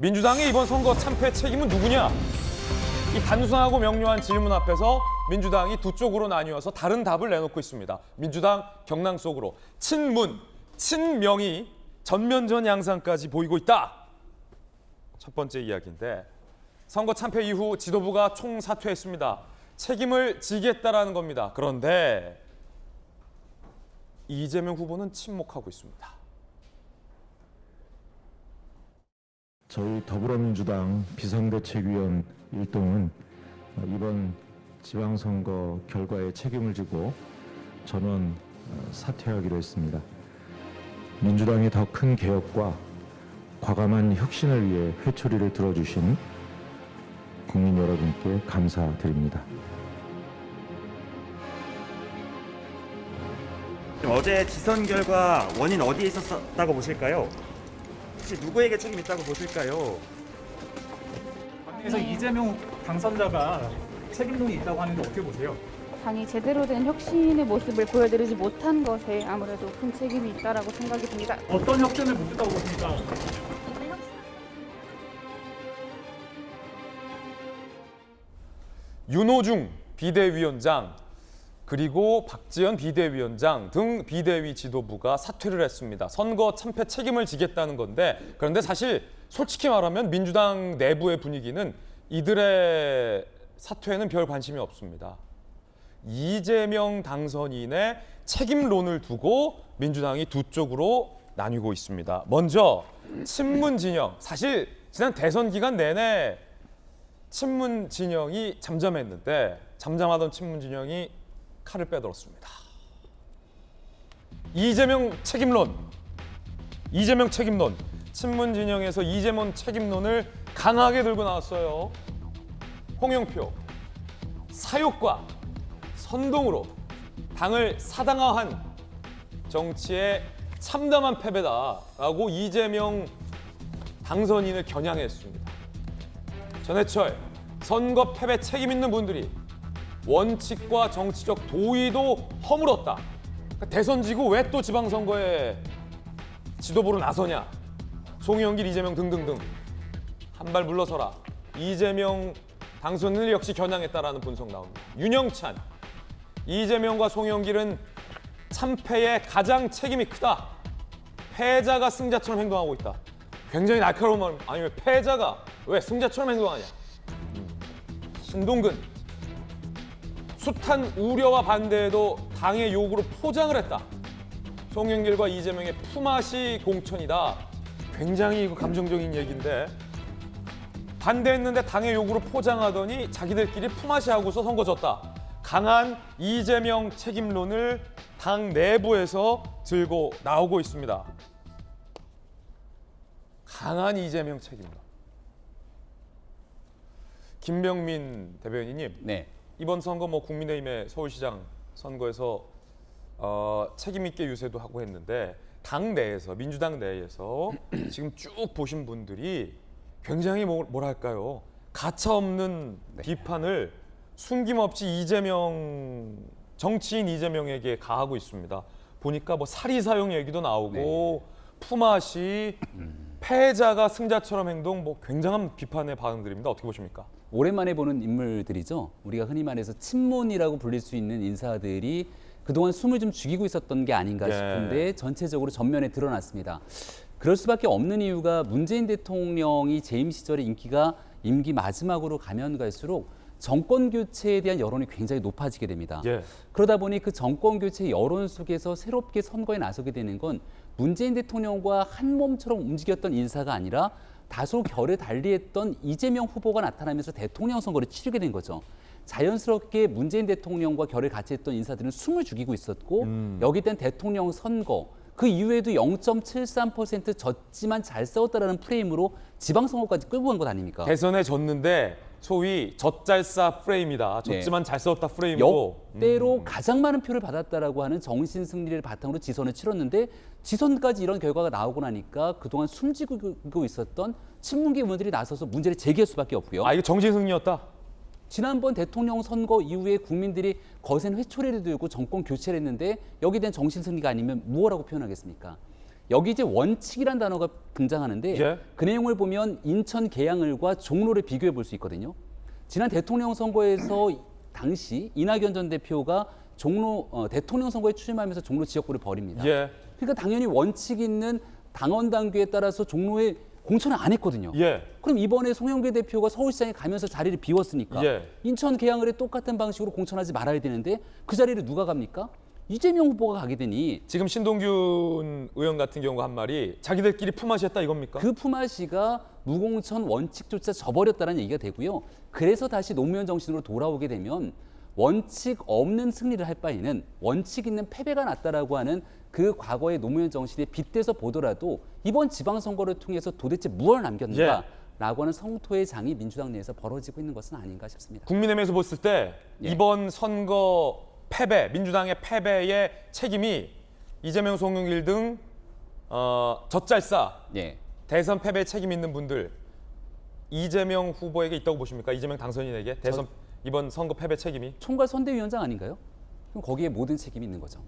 민주당의 이번 선거 참패 책임은 누구냐? 이 단순하고 명료한 질문 앞에서 민주당이 두 쪽으로 나뉘어서 다른 답을 내놓고 있습니다. 민주당 경랑 속으로 친문, 친명이 전면전 양상까지 보이고 있다. 첫 번째 이야기인데, 선거 참패 이후 지도부가 총사퇴했습니다. 책임을 지겠다라는 겁니다. 그런데 이재명 후보는 침묵하고 있습니다. 저희 더불어민주당 비상대책위원 일동은 이번 지방선거 결과에 책임을 지고 전원 사퇴하기로 했습니다. 민주당의 더 큰 개혁과 과감한 혁신을 위해 회초리를 들어주신 국민 여러분께 감사드립니다. 어제 지선 결과 원인 어디에 있었다고 보실까요? 혹시 누구에게 책임 있다고 보실까요? 당에서 이재명 당선자가 책임론이 있다고 하는데 어떻게 보세요? 당이 제대로 된 혁신의 모습을 보여드리지 못한 것에 아무래도 큰 책임이 있다라고 생각이 듭니다. 어떤 혁신을 못했다고 보십니까? 윤호중 비대위원장 그리고 박지원 비대위원장 등 비대위 지도부가 사퇴를 했습니다. 선거 참패 책임을 지겠다는 건데, 그런데 사실 솔직히 말하면 민주당 내부의 분위기는 이들의 사퇴에는 별 관심이 없습니다. 이재명 당선인의 책임론을 두고 민주당이 두 쪽으로 나뉘고 있습니다. 먼저 친문 진영, 사실 지난 대선 기간 내내 친문 진영이 잠잠했는데 잠잠하던 친문 진영이 칼을 빼들었습니다. 이재명 책임론, 친문 진영에서 이재명 책임론을 강하게 들고 나왔어요. 홍영표, 사욕과 선동으로 당을 사당화한 정치의 참담한 패배다라고 이재명 당선인을 겨냥했습니다. 전해철, 선거 패배 책임 있는 분들이 원칙과 정치적 도의도 허물었다. 그러니까 대선 지고 왜 또 지방선거에 지도부로 나서냐. 송영길, 이재명 등등등 한 발 물러서라. 이재명 당선인을 역시 겨냥했다라는 분석 나옵니다. 윤영찬, 이재명과 송영길은 참패에 가장 책임이 크다. 패자가 승자처럼 행동하고 있다. 굉장히 날카로운 말. 아니 왜 패자가 왜 승자처럼 행동하냐. 신동근, 숱한 우려와 반대에도 당의 요구로 포장을 했다. 송영길과 이재명의 품앗이 공천이다. 굉장히 감정적인 얘기인데, 반대했는데 당의 요구로 포장하더니 자기들끼리 품앗이 하고서 선거 졌다. 강한 이재명 책임론을 당 내부에서 들고 나오고 있습니다. 강한 이재명 책임론. 김병민 대변인님, 네. 이번 선거 국민의힘의 서울시장 선거에서 책임 있게 유세도 하고 했는데, 당 내에서, 민주당 내에서 지금 쭉 보신 분들이 굉장히 뭐랄까요, 가차없는 비판을 숨김없이 정치인 이재명에게 가하고 있습니다. 보니까 사리 사용 얘기도 나오고, 품앗이, 패자가 승자처럼 행동, 굉장한 비판의 반응들입니다. 어떻게 보십니까? 오랜만에 보는 인물들이죠. 우리가 흔히 말해서 친문이라고 불릴 수 있는 인사들이 그동안 숨을 좀 죽이고 있었던 게 아닌가 싶은데 전체적으로 전면에 드러났습니다. 그럴 수밖에 없는 이유가 문재인 대통령이 재임 시절의 인기가 임기 마지막으로 가면 갈수록 정권 교체에 대한 여론이 굉장히 높아지게 됩니다. 그러다 보니 그 정권 교체 여론 속에서 새롭게 선거에 나서게 되는 건 문재인 대통령과 한 몸처럼 움직였던 인사가 아니라 다소 결을 달리했던 이재명 후보가 나타나면서 대통령 선거를 치르게 된 거죠. 자연스럽게 문재인 대통령과 결을 같이 했던 인사들은 숨을 죽이고 있었고, 여기에 대한 대통령 선거, 그 이후에도 0.73% 졌지만 잘 싸웠다라는 프레임으로 지방선거까지 끌고 간 것 아닙니까? 대선에 졌는데 소위 젖잘싸 프레임이다. 졌지만 잘 싸웠다 프레임으로. 역대로 가장 많은 표를 받았다라고 하는 정신 승리를 바탕으로 지선을 치렀는데, 지선까지 이런 결과가 나오고 나니까 그동안 숨지고 있었던 친문계 의원들이 나서서 문제를 제기할 수밖에 없고요. 이거 정신승리였다? 지난번 대통령 선거 이후에 국민들이 거센 회초리를 들고 정권 교체를 했는데, 여기에 대한 정신 승리가 아니면 무엇라고 표현하겠습니까? 여기 이제 원칙이란 단어가 등장하는데 예. 그 내용을 보면 인천 계양을과 종로를 비교해 볼 수 있거든요. 지난 대통령 선거에서 당시 이낙연 전 대표가 종로 대통령 선거에 출마하면서 종로 지역구를 버립니다. 예. 그러니까 당연히 원칙 있는 당원 당규에 따라서 종로에 공천을 안 했거든요. 예. 그럼 이번에 송영길 대표가 서울시장에 가면서 자리를 비웠으니까 예. 인천 계양을에 똑같은 방식으로 공천하지 말아야 되는데 그 자리를 누가 갑니까? 이재명 후보가 가게 되니 지금 신동균 의원 같은 경우가 한 말이 자기들끼리 품앗이했다 이겁니까? 그 품앗이가 무공천 원칙조차 저버렸다는 얘기가 되고요. 그래서 다시 노무현 정신으로 돌아오게 되면 원칙 없는 승리를 할 바에는 원칙 있는 패배가 낫다라고 하는 그 과거의 노무현 정신에 빗대서 보더라도 이번 지방선거를 통해서 도대체 무엇을 남겼는가? 라고 하는 성토의 장이 민주당 내에서 벌어지고 있는 것은 아닌가 싶습니다. 국민의힘에서 봤을 때 예. 이번 선거 패배, 민주당의 패배의 책임이 이재명, 송영길 등 젖잘싸 예. 대선 패배에 책임 있는 분들 이재명 후보에게 있다고 보십니까? 이재명 당선인에게 대선 이번 선거 패배 책임이? 총괄 선대위원장 아닌가요? 그럼 거기에 모든 책임이 있는 거죠.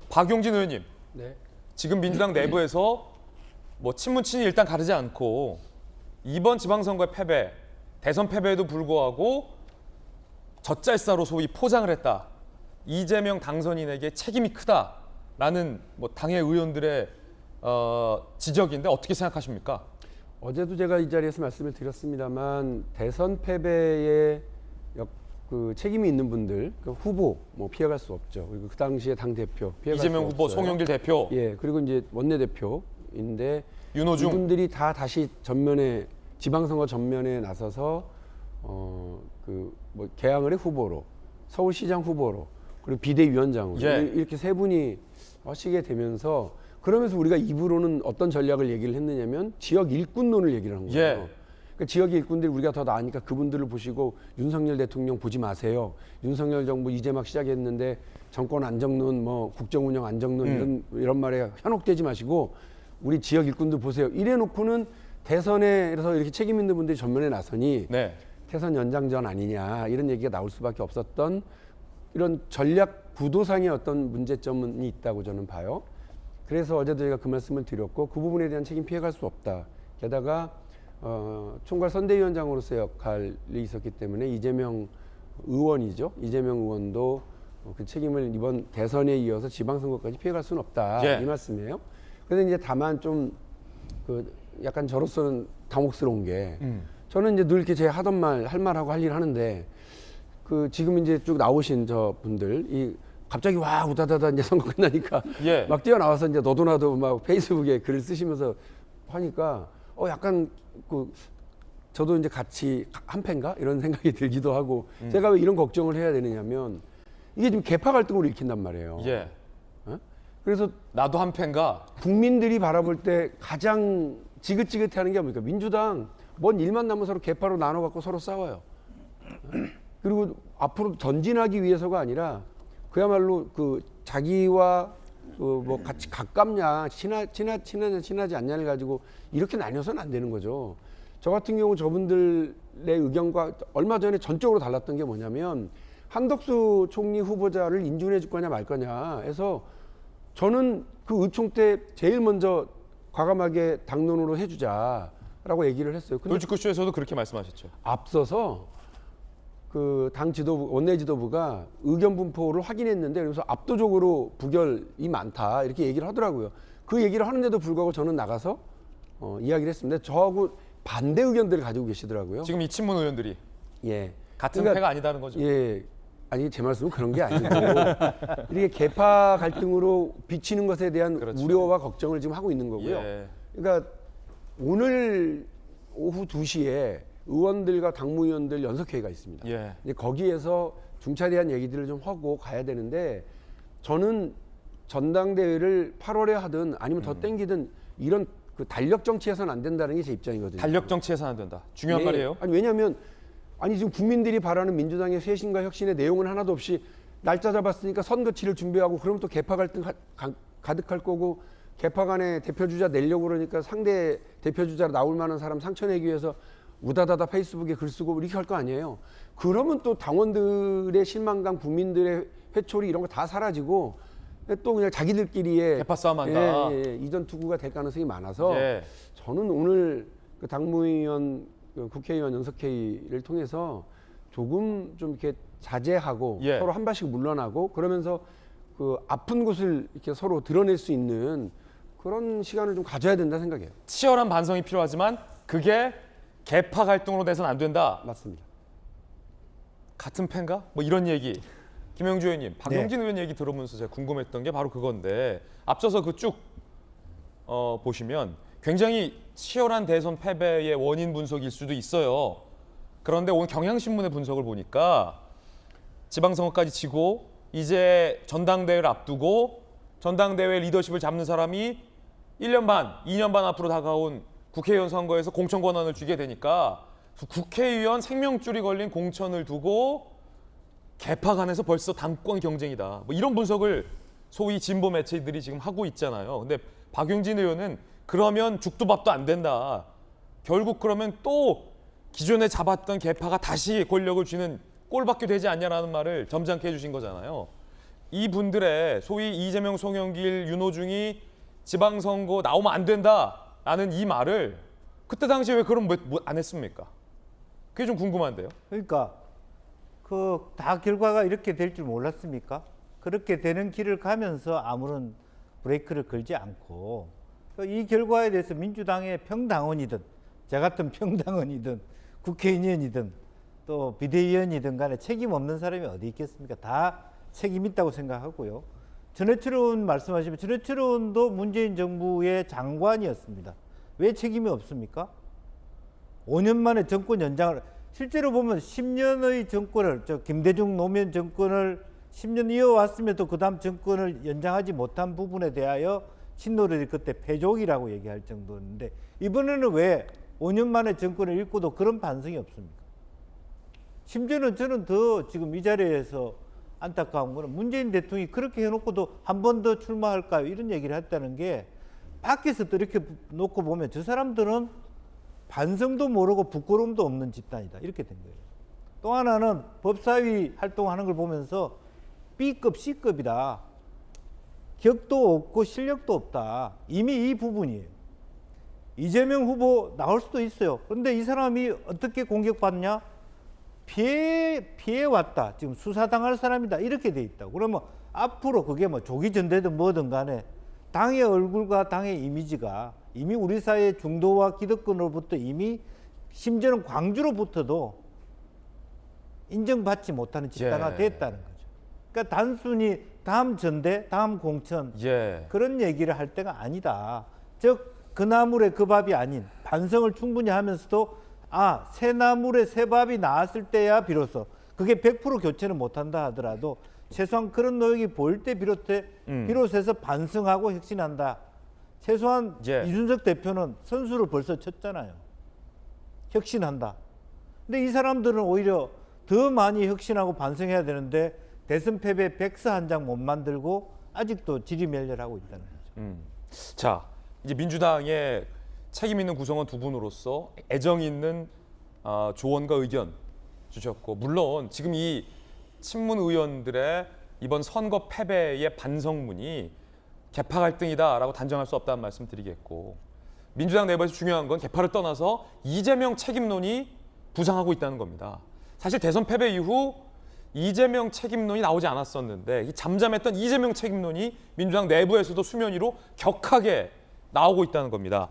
박용진 의원님, 네. 지금 민주당 내부에서 뭐 친문 친이 일단 가르지 않고 이번 지방선거의 패배, 대선 패배에도 불구하고 젖잘싸로 소위 포장을 했다. 이재명 당선인에게 책임이 크다라는 뭐 당의 의원들의 지적인데 어떻게 생각하십니까? 어제도 제가 이 자리에서 말씀을 드렸습니다만 대선 패배에 그 책임이 있는 분들, 그 후보 뭐 피해갈 수 없죠. 그리고 그 당시에 당 대표 피해갈 이재명 수 후보, 없어요. 송영길 대표, 예, 그리고 이제 원내대표인데 윤호중. 이분들이 다 다시 전면에 지방선거 전면에 나서서 그 뭐 계양을의 후보로, 서울시장 후보로, 그리고 비대위원장으로 예. 이렇게 세 분이 하시게 되면서 그러면서 우리가 입으로는 어떤 전략을 얘기를 했느냐면 지역 일꾼론을 얘기를 한 거예요. 예. 그러니까 지역의 일꾼들이 우리가 더 나으니까 그분들을 보시고 윤석열 대통령 보지 마세요. 윤석열 정부 이제 막 시작했는데 정권 안정론, 뭐 국정 운영 안정론 이런 말에 현혹되지 마시고 우리 지역 일꾼들 보세요. 이래놓고는 대선에서 이렇게 책임 있는 분들이 전면에 나서니 네. 대선 연장전 아니냐 이런 얘기가 나올 수밖에 없었던 이런 전략 구도상의 어떤 문제점은 있다고 저는 봐요. 그래서 어제도 제가 그 말씀을 드렸고 그 부분에 대한 책임 피해갈 수 없다. 게다가 총괄 선대위원장으로서 역할이 있었기 때문에 이재명 의원이죠. 이재명 의원도 그 책임을 이번 대선에 이어서 지방선거까지 피해갈 수는 없다. 예. 이 말씀이에요. 그런데 이제 다만 좀 그 약간 저로서는 당혹스러운 게 저는 이제 늘 이렇게 제 하던 말 할 말하고 할 일 하는데 그 지금 이제 쭉 나오신 저 분들 이 갑자기 와 우다다다 이제 선거 끝나니까 예. 막 뛰어나와서 이제 너도 나도 막 페이스북에 글을 쓰시면서 하니까 약간 그 저도 이제 같이 한 패인가 이런 생각이 들기도 하고 제가 왜 이런 걱정을 해야 되느냐면 이게 지금 계파 갈등으로 읽힌단 말이에요. 예. 그래서 나도 한 팬가. 국민들이 바라볼 때 가장 지긋지긋해하는 게 뭡니까? 민주당 뭔 일만 나면 서로 계파로 나눠갖고 서로 싸워요. 그리고 앞으로 전진하기 위해서가 아니라 그야말로 그 자기와 뭐 같이 가깝냐 친하지 않냐를 가지고 이렇게 나뉘어서는 안 되는 거죠. 저 같은 경우 저분들의 의견과 얼마 전에 전적으로 달랐던 게 뭐냐면 한덕수 총리 후보자를 인준해 줄 거냐 말 거냐 해서 저는 그 의총 때 제일 먼저 과감하게 당론으로 해주자라고 얘기를 했어요. 근데 돌직구쇼에서도 그렇게 말씀하셨죠. 앞서서 그 당 지도부 원내 지도부가 의견 분포를 확인했는데 그래서 압도적으로 부결이 많다 이렇게 얘기를 하더라고요. 그 얘기를 하는데도 불구하고 저는 나가서 이야기를 했습니다. 저하고 반대 의견들을 가지고 계시더라고요. 지금 이 친문 의원들이 예, 같은 그러니까 패가 아니다는 거죠. 예, 아니 제 말씀은 그런 게 아니고 이렇게 계파 갈등으로 비치는 것에 대한 그렇죠. 우려와 걱정을 지금 하고 있는 거고요. 예. 그러니까 오늘 오후 2시에 의원들과 당무위원들 연석회의가 있습니다. 예. 이제 거기에서 중차에 대한 얘기들을 좀 하고 가야 되는데 저는 전당대회를 8월에 하든 아니면 더 땡기든 이런 그 달력 정치해서는 안 된다는 게 제 입장이거든요. 달력 정치에서는 안 된다. 중요한 예. 말이에요. 아니 왜냐하면 지금 국민들이 바라는 민주당의 쇄신과 혁신의 내용은 하나도 없이 날짜 잡았으니까 선거치를 준비하고 그러면 또 계파 갈등 가득할 거고 계파 간에 대표주자 내려고 그러니까 상대 대표주자로 나올 만한 사람 상처내기 위해서 우다다다 페이스북에 글 쓰고 이렇게 할 거 아니에요. 그러면 또 당원들의 실망감, 국민들의 회초리 이런 거 다 사라지고 또 그냥 자기들끼리의 개파 싸움한다. 이전 투구가 될 가능성이 많아서 예. 저는 오늘 그 당무위원, 그 국회의원 연석회의를 통해서 조금 좀 이렇게 자제하고 예. 서로 한 발씩 물러나고 그러면서 그 아픈 곳을 이렇게 서로 드러낼 수 있는 그런 시간을 좀 가져야 된다 생각해요. 치열한 반성이 필요하지만 그게 개파 갈등으로 돼서는 안 된다. 맞습니다. 같은 팬가? 뭐 이런 얘기. 김영주 의원님, 박용진 의원 얘기 들으면서 제가 궁금했던 게 바로 그건데 앞서서 그 쭉 보시면 굉장히 치열한 대선 패배의 원인 분석일 수도 있어요. 그런데 오늘 경향신문의 분석을 보니까 지방선거까지 치고 이제 전당대회를 앞두고 전당대회 리더십을 잡는 사람이 1년 반, 2년 반 앞으로 다가온 국회의원 선거에서 공천 권한을 쥐게 되니까 국회의원 생명줄이 걸린 공천을 두고 개파 간에서 벌써 당권 경쟁이다. 뭐 이런 분석을 소위 진보 매체들이 지금 하고 있잖아요. 근데 박용진 의원은 그러면 죽도 밥도 안 된다. 결국 그러면 또 기존에 잡았던 개파가 다시 권력을 쥐는 꼴밖에 되지 않냐라는 말을 점잖게 해주신 거잖아요. 이분들의 소위 이재명, 송영길, 윤호중이 지방선거 나오면 안 된다라는 이 말을 그때 당시에 왜 그럼 안 했습니까? 그게 좀 궁금한데요. 그러니까 그 다 결과가 이렇게 될 줄 몰랐습니까? 그렇게 되는 길을 가면서 아무런 브레이크를 걸지 않고 이 결과에 대해서 민주당의 평당원이든 저 같은 평당원이든 국회의원이든 또 비대위원이든 간에 책임 없는 사람이 어디 있겠습니까? 다 책임 있다고 생각하고요. 전해철 의원 말씀하시면 전해철 의원도 문재인 정부의 장관이었습니다. 왜 책임이 없습니까? 5년 만에 정권 연장을 실제로 보면 10년의 정권을 김대중 노무현 정권을 10년 이어왔음에도 그 다음 정권을 연장하지 못한 부분에 대하여 친노들이 그때 패족이라고 얘기할 정도였는데 이번에는 왜 5년 만에 정권을 잃고도 그런 반성이 없습니까? 심지어는 저는 더 지금 이 자리에서 안타까운 거는 문재인 대통령이 그렇게 해놓고도 한 번 더 출마할까요? 이런 얘기를 했다는 게 밖에서 또 이렇게 놓고 보면 저 사람들은 반성도 모르고 부끄러움도 없는 집단이다. 이렇게 된 거예요. 또 하나는 법사위 활동하는 걸 보면서 B급, C급이다. 격도 없고 실력도 없다. 이미 이 부분이에요. 이재명 후보 나올 수도 있어요. 그런데 이 사람이 어떻게 공격받냐? 피해왔다. 지금 수사당할 사람이다. 이렇게 돼 있다고. 그러면 앞으로 그게 뭐 조기 전대든 뭐든 간에 당의 얼굴과 당의 이미지가 이미 우리 사회의 중도와 기득권으로부터 이미 심지어는 광주로부터도 인정받지 못하는 집단화 됐다는 거죠. 그러니까 단순히 다음 전대, 다음 공천 그런 얘기를 할 때가 아니다. 즉 그 나물에 그 밥이 아닌 반성을 충분히 하면서도 새 나물에 새 밥이 나왔을 때야 비로소 그게 100% 교체는 못한다 하더라도 최소한 그런 노력이 보일 때 비롯해서 반성하고 혁신한다. 최소한 이준석 대표는 선수를 벌써 쳤잖아요. 혁신한다. 근데 이 사람들은 오히려 더 많이 혁신하고 반성해야 되는데 대선 패배 백서 한 장 못 만들고 아직도 지리멸렬하고 있다는 거죠. 자, 이제 민주당의 책임 있는 구성원 두 분으로서 애정 있는 조언과 의견 주셨고 물론 지금 이 친문 의원들의 이번 선거 패배의 반성문이 개파 갈등이다라고 단정할 수 없다는 말씀 드리겠고 민주당 내부에서 중요한 건 개파를 떠나서 이재명 책임론이 부상하고 있다는 겁니다. 사실 대선 패배 이후 이재명 책임론이 나오지 않았었는데 이 잠잠했던 이재명 책임론이 민주당 내부에서도 수면 위로 격하게 나오고 있다는 겁니다.